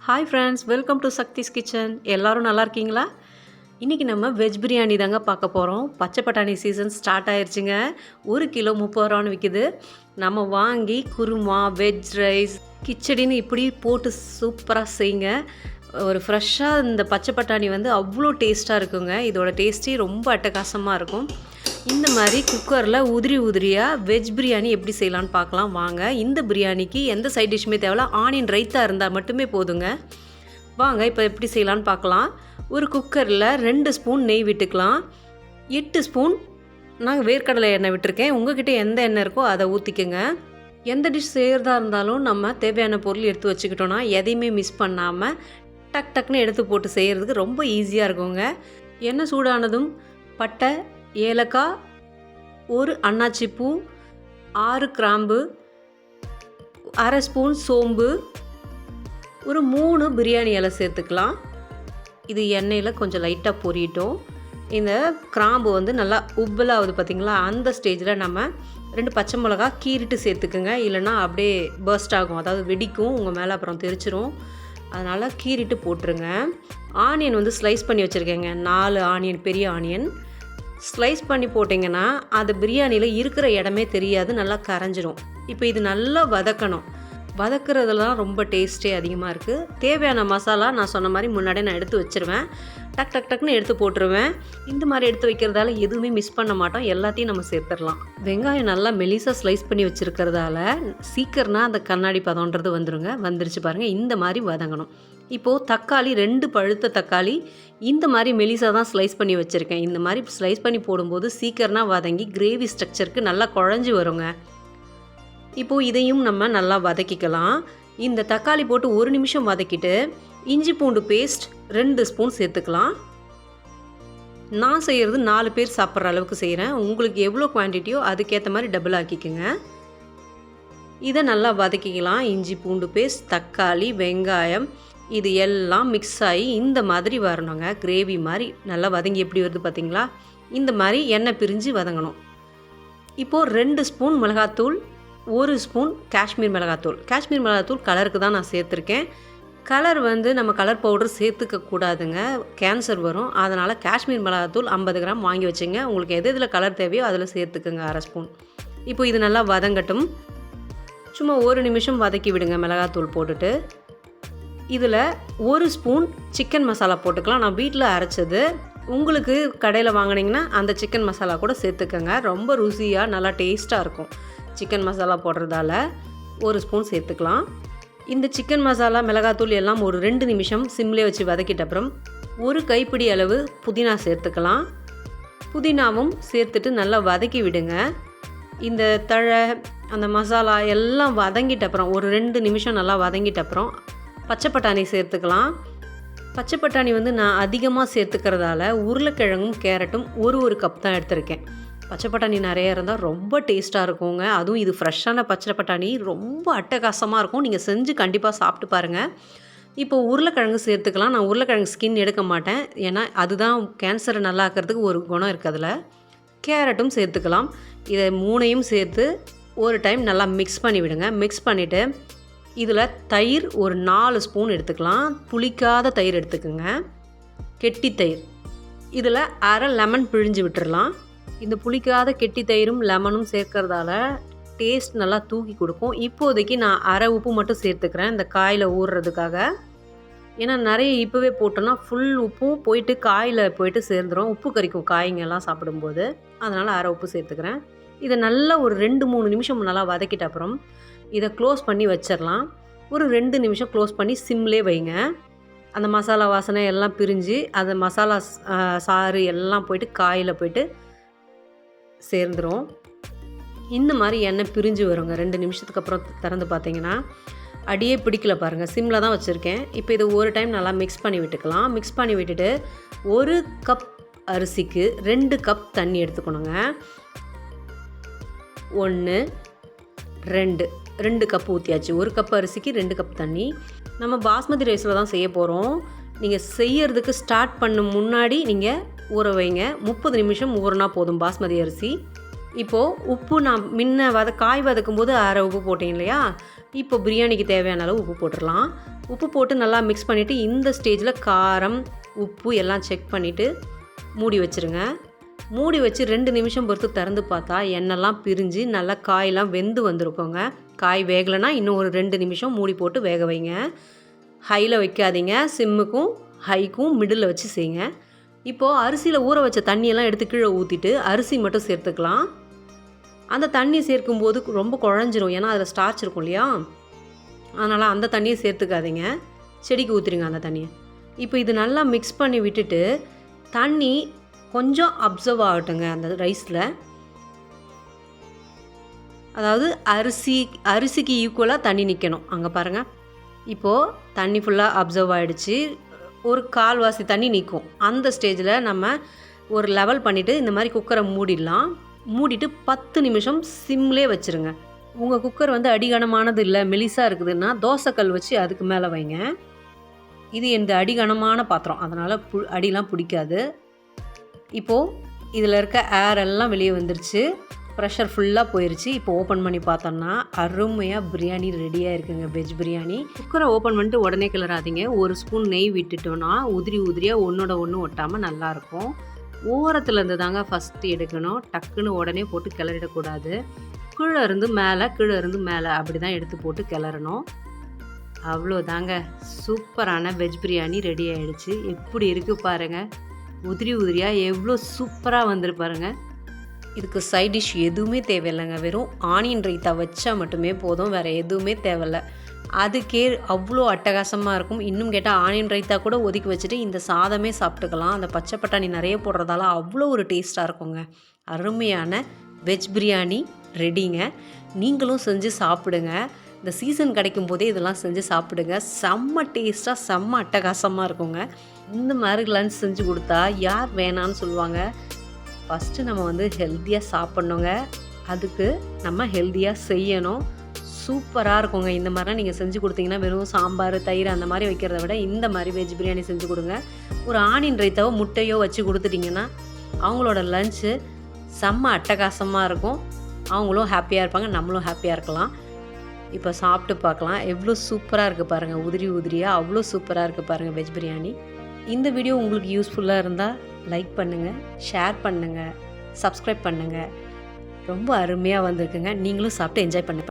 Hi friends, welcome to Shakti's kitchen. எல்லோரும் நல்லா இருக்கீங்களா? இன்றைக்கி நம்ம வெஜ் பிரியாணி தாங்க பார்க்க போகிறோம். பச்சை பட்டாணி சீசன் ஸ்டார்ட் ஆயிடுச்சுங்க. 1 கிலோ 30 ரூபான்னு விற்கிது. நம்ம வாங்கி குருமா, வெஜ் ரைஸ், கிச்சடின்னு இப்படி போட்டு சூப்பராக செய்யுங்க. ஒரு ஃப்ரெஷ்ஷாக இந்த பச்சை பட்டாணி வந்து அவ்வளோ டேஸ்ட்டாக இருக்குங்க. இதோட டேஸ்ட்டே ரொம்ப அட்டகாசமாக இருக்கும். இந்த மாதிரி குக்கரில் உதிரியாக வெஜ் பிரியாணி எப்படி செய்யலான்னு பார்க்கலாம் வாங்க. இந்த பிரியாணிக்கு எந்த சைட் டிஷ்ஷுமே தேவையில்ல, ஆனியன் ரைத்தா இருந்தால் மட்டுமே போதுங்க. வாங்க இப்போ எப்படி செய்யலான்னு பார்க்கலாம். ஒரு குக்கரில் 2 ஸ்பூன் நெய் விட்டுக்கலாம். 8 ஸ்பூன் நாங்கள் வேர்க்கடலை எண்ணெய் விட்டுருக்கேன். உங்கள்கிட்ட எந்த எண்ணெய் இருக்கோ அதை ஊற்றிக்கோங்க. எந்த டிஷ் செய்கிறதா இருந்தாலும் நம்ம தேவையான பொருள் எடுத்து வச்சுக்கிட்டோன்னா எதையுமே மிஸ் பண்ணாமல் டக்குன்னு எடுத்து போட்டு செய்கிறதுக்கு ரொம்ப ஈஸியாக இருக்குங்க. எண்ணெய் சூடானதும் பட்டை, ஏலக்காய், 1 அன்னாச்சி பூ, 6 கிராம்பு, அரை ஸ்பூன் சோம்பு, ஒரு 3 பிரியாணி இலை சேர்த்துக்கலாம். இது எண்ணெயில் கொஞ்சம் லைட்டாக பொரியட்டும். இந்த கிராம்பு வந்து நல்லா உப்பலாகுது பார்த்திங்களா? அந்த ஸ்டேஜில் நம்ம 2 பச்சை மிளகா கீறிட்டு சேர்த்துக்குங்க. இல்லைனா அப்படியே பர்ஸ்ட் ஆகும், அதாவது வெடிக்கும், உங்கள் மேலே அப்புறம் தெரிச்சிரும். அதனால் கீறிட்டு போட்டுருங்க. ஆனியன் வந்து ஸ்லைஸ் பண்ணி வச்சுருக்கேங்க. 4 ஆனியன், பெரிய ஆனியன் ஸ்லைஸ் பண்ணி போட்டிங்கன்னா அது பிரியாணியில் இருக்கிற இடமே தெரியாது, நல்லா கரைஞ்சிரும். இப்போ இது நல்லா வதக்கணும். வதக்குறதுலாம் ரொம்ப டேஸ்ட்டே அதிகமாக இருக்குது. தேவையான மசாலா நான் சொன்ன மாதிரி முன்னாடியே நான் எடுத்து வச்சுருவேன். டக்குன்னு எடுத்து போட்டுருவேன். இந்த மாதிரி எடுத்து வைக்கிறதால எதுவுமே மிஸ் பண்ண மாட்டோம், எல்லாத்தையும் நம்ம சேர்த்துடலாம். வெங்காயம் நல்லா மெலிசாக ஸ்லைஸ் பண்ணி வச்சுருக்கிறதால சீக்கிரம்னா அந்த கண்ணாடி பதம்ன்றது வந்துருச்சு பாருங்கள். இந்த மாதிரி வதங்கணும். இப்போது தக்காளி 2 பழுத்த தக்காளி இந்த மாதிரி மெலிசாக தான் ஸ்லைஸ் பண்ணி வச்சுருக்கேன். இந்த மாதிரி ஸ்லைஸ் பண்ணி போடும்போது சீக்கிரமாக வதங்கி கிரேவி ஸ்ட்ரக்சருக்கு நல்லா குழஞ்சி வருங்க. இப்போது இதையும் நம்ம நல்லா வதக்கிக்கலாம். இந்த தக்காளி போட்டு 1 நிமிஷம் வதக்கிட்டு இஞ்சி பூண்டு பேஸ்ட் 2 ஸ்பூன் சேர்த்துக்கலாம். நான் செய்கிறது 4 பேர் சாப்பிட்ற அளவுக்கு செய்கிறேன். உங்களுக்கு எவ்வளோ குவான்டிட்டியோ அதுக்கேற்ற மாதிரி டபுள் ஆக்கிக்கோங்க. இதை நல்லா வதக்கிக்கலாம். இஞ்சி பூண்டு பேஸ்ட், தக்காளி, வெங்காயம் இது எல்லாம் மிக்ஸ் ஆகி இந்த மாதிரி வரணுங்க. கிரேவி மாதிரி நல்லா வதங்கி எப்படி வருது பார்த்திங்களா? இந்த மாதிரி எண்ணெய் பிரிஞ்சு வதங்கணும். இப்போது 2 ஸ்பூன் மிளகாத்தூள், 1 ஸ்பூன் காஷ்மீர் மிளகாத்தூள். காஷ்மீர் மிளகாத்தூள் கலருக்கு தான் நான் சேர்த்துருக்கேன். கலர் வந்து நம்ம கலர் பவுடர் சேர்த்துக்க கூடாதுங்க, கேன்சர் வரும். அதனால் காஷ்மீர் மிளகாத்தூள் 50 கிராம் வாங்கி வச்சுங்க. உங்களுக்கு எது இதில் கலர் தேவையோ அதில் சேர்த்துக்குங்க, அரை ஸ்பூன். இப்போ இது நல்லா வதங்கட்டும். சும்மா 1 நிமிஷம் வதக்கி விடுங்க மிளகாத்தூள் போட்டுட்டு. இதில் 1 ஸ்பூன் சிக்கன் மசாலா போட்டுக்கலாம். நான் வீட்டில் அரைச்சது. உங்களுக்கு கடையில் வாங்கினீங்கன்னா அந்த சிக்கன் மசாலா கூட சேர்த்துக்கங்க. ரொம்ப ருசியாக நல்லா டேஸ்ட்டாக இருக்கும். சிக்கன் மசாலா போடுறதால 1 ஸ்பூன் சேர்த்துக்கலாம். இந்த சிக்கன் மசாலா, மிளகாத்தூள் எல்லாம் ஒரு 2 நிமிஷம் சிம்லேயே வச்சு வதக்கிட்ட அப்புறம் 1 கைப்பிடி அளவு புதினா சேர்த்துக்கலாம். புதினாவும் சேர்த்துட்டு நல்லா வதக்கி விடுங்க. இந்த தழை, அந்த மசாலா எல்லாம் வதங்கிட்ட அப்புறம் ஒரு 2 நிமிஷம் நல்லா வதங்கிட்ட அப்புறம் பச்சை பட்டாணி சேர்த்துக்கலாம். பச்சை பட்டாணி வந்து நான் அதிகமாக சேர்த்துக்கிறதால உருளைக்கிழங்கும் கேரட்டும் ஒரு கப் தான் எடுத்திருக்கேன். பச்சை பட்டாணி நிறைய இருந்தால் ரொம்ப டேஸ்ட்டாக இருக்குங்க. அதுவும் இது ஃப்ரெஷ்ஷான பச்சை பட்டாணி ரொம்ப அட்டகாசமாக இருக்கும். நீங்கள் செஞ்சு கண்டிப்பாக சாப்பிட்டு பாருங்கள். இப்போ உருளைக்கிழங்கு சேர்த்துக்கலாம். நான் உருளைக்கிழங்கு ஸ்கின் எடுக்க மாட்டேன், ஏன்னா அதுதான் கேன்சரை நல்லா ஆக்கிறதுக்கு ஒரு குணம் இருக்குது அதில். கேரட்டும் சேர்த்துக்கலாம். இதை 3ஐயும் சேர்த்து ஒரு டைம் நல்லா மிக்ஸ் பண்ணி விடுங்க. மிக்ஸ் பண்ணிவிட்டு இதில் தயிர் ஒரு 4 ஸ்பூன் எடுத்துக்கலாம். புளிக்காத தயிர் எடுத்துக்கோங்க, கெட்டி தயிர். இதில் அரை லெமன் பிழிஞ்சு விட்டுடலாம். இந்த புளிக்காத கெட்டி தயிரும் லெமனும் சேர்க்கறதால டேஸ்ட் நல்லா தூக்கி கொடுக்கும். இப்போதைக்கு நான் அரை உப்பு மட்டும் சேர்த்துக்கிறேன் இந்த காயில் ஊறுறதுக்காக. ஏன்னா நிறைய இப்போவே போட்டோன்னா ஃபுல் உப்பும் போயிட்டு காயில் போயிட்டு சேர்ந்துடும், உப்பு கறிக்கும் காய்ங்கெல்லாம் சாப்பிடும்போது. அதனால் அரை உப்பு சேர்த்துக்கிறேன். இதை நல்லா ஒரு 2-3 நிமிஷம் நல்லா வதக்கிட்ட அப்புறம் இதை க்ளோஸ் பண்ணி வச்சிடலாம். ஒரு 2 நிமிஷம் க்ளோஸ் பண்ணி சிம்லேயே வைங்க. அந்த மசாலா வாசனை எல்லாம் பிரிஞ்சு அந்த மசாலா சாறு எல்லாம் போயிட்டு காயில் போயிட்டு சேர்ந்துடும். இந்த மாதிரி எண்ணெய் பிரிஞ்சு வருங்க. 2 நிமிஷத்துக்கு அப்புறம் திறந்து பார்த்தீங்கன்னா அடியே பிடிக்கல பாருங்கள், சிம்மில் தான் வச்சுருக்கேன். இப்போ இது ஒரு டைம் நல்லா மிக்ஸ் பண்ணி விட்டுக்கலாம். மிக்ஸ் பண்ணி விட்டுட்டு 1 கப் அரிசிக்கு 2 கப் தண்ணி எடுத்துக்கணுங்க. 1 2 கப் ஊற்றியாச்சு. 1 கப் அரிசிக்கு 2 கப் தண்ணி. நம்ம பாஸ்மதி ரைஸில் தான் செய்ய போகிறோம். நீங்கள் செய்யறதுக்கு ஸ்டார்ட் பண்ண முன்னாடி நீங்கள் ஊற வைங்க. 30 நிமிஷம் ஊறினா போதும் பாஸ்மதி அரிசி. இப்போது உப்பு நான் முன்ன காய் வதக்கும் போது அரை உப்பு போட்டேன் இல்லையா, இப்போ பிரியாணிக்கு தேவையான அளவு உப்பு போட்டுடலாம். உப்பு போட்டு நல்லா மிக்ஸ் பண்ணிவிட்டு இந்த ஸ்டேஜில் காரம் உப்பு எல்லாம் செக் பண்ணிவிட்டு மூடி வச்சுருங்க. மூடி வச்சு 2 நிமிஷம் பொறுத்து திறந்து பார்த்தா எண்ணெய்லாம் பிரிஞ்சு நல்லா காயெல்லாம் வெந்து வந்திருக்கோங்க. காய் வேகலைன்னா இன்னும் ஒரு 2 நிமிஷம் மூடி போட்டு வேக வைங்க. ஹையில் வைக்காதீங்க, சிம்முக்கும் ஹைக்கும் மிடில் வச்சு செய்யுங்க. இப்போது அரிசியில் ஊற வச்ச தண்ணியெல்லாம் எடுத்து கீழே ஊற்றிட்டு அரிசி மட்டும் சேர்த்துக்கலாம். அந்த தண்ணி சேர்க்கும்போது ரொம்ப குழஞ்சிரும், ஏன்னா அதில் ஸ்டார்ச் இருக்கும் இல்லையா, அதனால் அந்த தண்ணியை சேர்த்துக்காதீங்க, செடிக்கு ஊற்றிடுங்க அந்த தண்ணியை. இப்போ இது நல்லா மிக்ஸ் பண்ணி விட்டுட்டு தண்ணி கொஞ்சம் அப்சர்வ் ஆகட்டுங்க அந்த ரைஸில். அதாவது அரிசிக்கு ஈக்குவலாக தண்ணி நிற்கணும். அங்கே பாருங்கள், இப்போது தண்ணி ஃபுல்லாக அப்சர்வ் ஆகிடுச்சு. ஒரு கால்வாசி தண்ணி நிற்கும். அந்த ஸ்டேஜில் நம்ம ஒரு லெவல் பண்ணிவிட்டு இந்த மாதிரி குக்கரை மூடிடலாம். மூடிட்டு 10 நிமிஷம் சிம்லே வச்சுருங்க. உங்கள் குக்கர் வந்து அடிகனமானது இல்லை, மெலிசாக இருக்குதுன்னா தோசைக்கல் வச்சு அதுக்கு மேலே வைங்க. இது இந்த அடிகனமான பாத்திரம், அதனால் அடிலாம் பிடிக்காது. இப்போது இதில் இருக்க ஏர் எல்லாம் வெளியே வந்துருச்சு, ப்ரெஷர் ஃபுல்லாக போயிடுச்சு. இப்போ ஓப்பன் பண்ணி பார்த்தோம்னா அருமையாக பிரியாணி ரெடியாக இருக்குங்க, வெஜ் பிரியாணி. குக்கரை ஓப்பன் பண்ணிட்டு உடனே கிளறாதீங்க. ஒரு ஸ்பூன் நெய் விட்டுட்டோன்னா உதிரியாக ஒன்றோட ஒன்று ஒட்டாமல் நல்லாயிருக்கும். ஓரத்தில் இருந்து தாங்க ஃபஸ்ட்டு எடுக்கணும். டக்குன்னு உடனே போட்டு கிளறிடக்கூடாது. கீழே இருந்து மேலே அப்படி தான் எடுத்து போட்டு கிளறணும். அவ்வளோதாங்க, சூப்பரான வெஜ் பிரியாணி ரெடி ஆகிடுச்சு. எப்படி இருக்குது பாருங்கள், உதிரியாக எவ்வளோ சூப்பராக வந்துருப்பாருங்க. இதுக்கு சைட் டிஷ் எதுவுமே தேவையில்லைங்க, வெறும் ஆனியன் ரைத்தா வச்சா மட்டுமே போதும், வேறு எதுவுமே தேவையில்லை. அதுக்கே அவ்வளோ அட்டகாசமாக இருக்கும். இன்னும் கேட்டால் ஆனியன் ரைத்தா கூட ஒதுக்கி வச்சுட்டு இந்த சாதமே சாப்பிட்டுக்கலாம். அந்த பச்சை பட்டாணி நிறைய போடுறதால அவ்வளோ ஒரு டேஸ்ட்டாக இருக்குங்க. அருமையான வெஜ் பிரியாணி ரெடிங்க. நீங்களும் செஞ்சு சாப்பிடுங்க. இந்த சீசன் கிடைக்கும் போதே இதெல்லாம் செஞ்சு சாப்பிடுங்க. செம்ம டேஸ்ட்டாக செம்ம அட்டகாசமாக இருக்குங்க. இந்த மாதிரி லன்ச் செஞ்சு கொடுத்தா யார் வேணான்னு சொல்லுவாங்க. ஃபஸ்ட்டு நம்ம வந்து ஹெல்த்தியாக சாப்பிட்ணுங்க, அதுக்கு நம்ம ஹெல்த்தியாக செய்யணும். சூப்பராக இருக்குங்க. இந்த மாதிரிலாம் நீங்கள் செஞ்சு கொடுத்தீங்கன்னா, வெறும் சாம்பார் தயிர் அந்த மாதிரி வைக்கிறத விட இந்த மாதிரி வெஜ் பிரியாணி செஞ்சு கொடுங்க. ஒரு ஆனியன் ரைத்தாவோ முட்டையோ வச்சு கொடுத்துட்டிங்கன்னா அவங்களோட லன்ச்சு செம்ம அட்டகாசமாக இருக்கும். அவங்களும் ஹாப்பியாக இருப்பாங்க, நம்மளும் ஹாப்பியாக இருக்கலாம். இப்போ சாப்பிட்டு பார்க்கலாம். எவ்வளோ சூப்பராக இருக்குது பாருங்கள், உதிரியாக அவ்வளோ சூப்பராக இருக்குது பாருங்கள் வெஜ் பிரியாணி. இந்த வீடியோ உங்களுக்கு யூஸ்ஃபுல்லாக இருந்தால் லைக் பண்ணுங்கள், ஷேர் பண்ணுங்கள், சப்ஸ்கிரைப் பண்ணுங்கள். ரொம்ப அருமையாக வந்திருக்குங்க. நீங்களும் சாப்பிட்டு என்ஜாய் பண்ண